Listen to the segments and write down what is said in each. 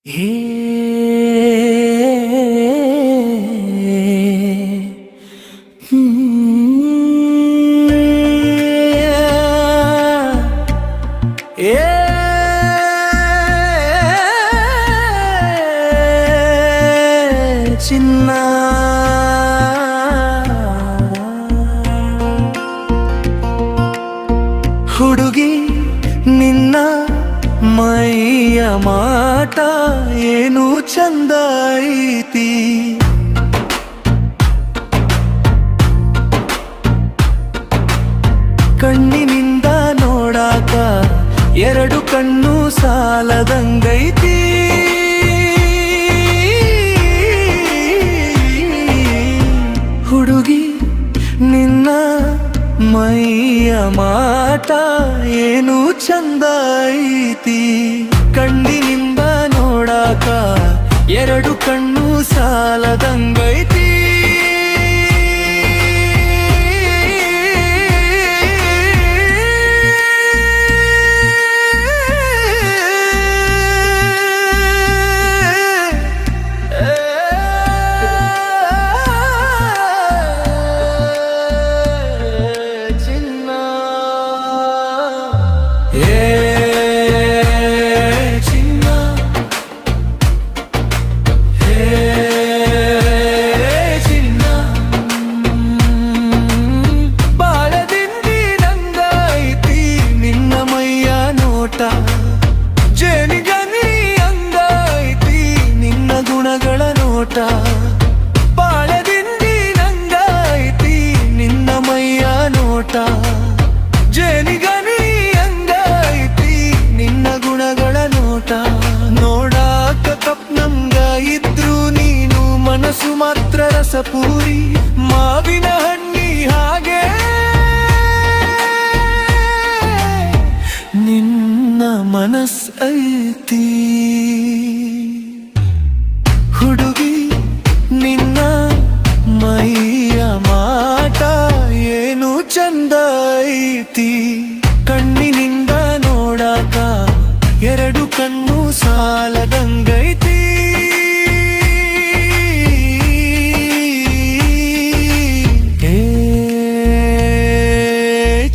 ಹೇ ಚಿನ್ನ ಹುಡುಗಿ ನಿನ್ನ ಮೈಯ ಮಾಟ ಏನು ಚಂದ ಐತಿ, ಕಣ್ಣಿನಿಂದ ನೋಡಾಕ ಎರಡು ಕಣ್ಣು ಸಾಲದಂಗೈತಿ. ಹುಡುಗಿ ನಿನ್ನ ಮೈಯ ಮಾಟ ಏನು ಚಂದ ಐತಿ, ಕಣ್ಣಿನಿಂದ ನೋಡಾಕ ಎರಡು ಕಣ್ಣು ಸಾಲದಂಗೈತಿ. ಜೇನಿಗನಿ ಅಂಗೈತಿ ನಿನ್ನ ಗುಣಗಳ ನೋಟ, ಬಾಳದಿಂದಿ ನಂಗೈತಿ ನಿನ್ನ ಮೈಯ ನೋಟ. ಜೇನಿಗನಿ ಅಂಗೈತಿ ನಿನ್ನ ಗುಣಗಳ ನೋಟ, ನೋಡಾಕ ಕಪ್ನಂಗ ಇದ್ರು ನೀನು ಮನಸ್ಸು ಮಾತ್ರ ರಸಪೂರಿ. ಮಾವಿನ ಹಣ್ಣಿ ಹಾಗೆ ಮನಸ್ ಐತಿ. ಹುಡುಗಿ ನಿನ್ನ ಮೈಯ ಮಾಟ ಏನು ಚಂದ ಐತಿ, ಕಣ್ಣಿನಿಂದ ನೋಡಾಕ ಎರಡು ಕಣ್ಣು ಸಾಲದಂಗೈತಿ. ಏ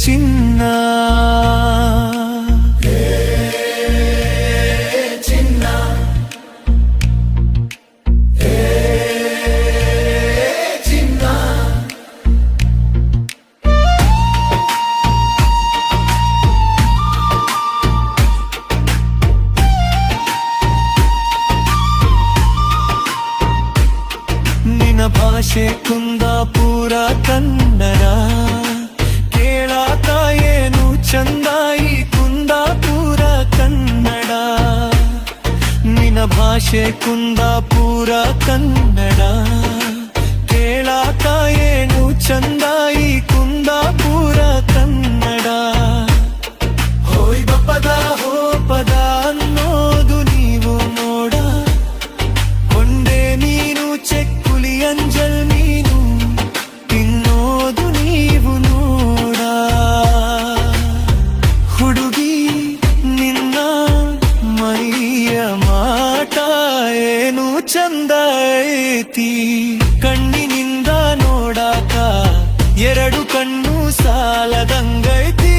ಚಿನ್ನ ಭಾಷೆ ಕುಂದಾಪುರ ಕನ್ನಡ, ಕೇಳಾಕ ಏನು ಚಂದಾಯಿ ಕುಂದಾಪುರ ಕನ್ನಡ. ನಿನ್ನ ಭಾಷೆ ಕುಂದಾಪುರ ಕನ್ನಡ, ಕೇಳಾಕ ಏನು ಚಂದಾಯಿ ಕುಂದಾಪುರ ಕನ್ನಡ. ಹೋಯ್ ಬಪದ ಹೋ ಪದ ಅನ್ನೋದು ನೀವು ನೋಡ, ಕೊಂಡೆ ನೀನು ಚೆಕ್ಕುಲಿ ಅಂಜಲ್ ನೀನು ತಿನ್ನೋದು ನೀವು ನೋಡ. ಹುಡುಗಿ ನಿನ್ನ ಮೈಯ ಮಾಟ ಏನು ಚಂದ ಐತಿ, ಕಣ್ಣಿನಿಂದ ನೋಡಾಕ ಎರಡು ಕಣ್ಣು ಸಾಲದಂಗೈತಿ.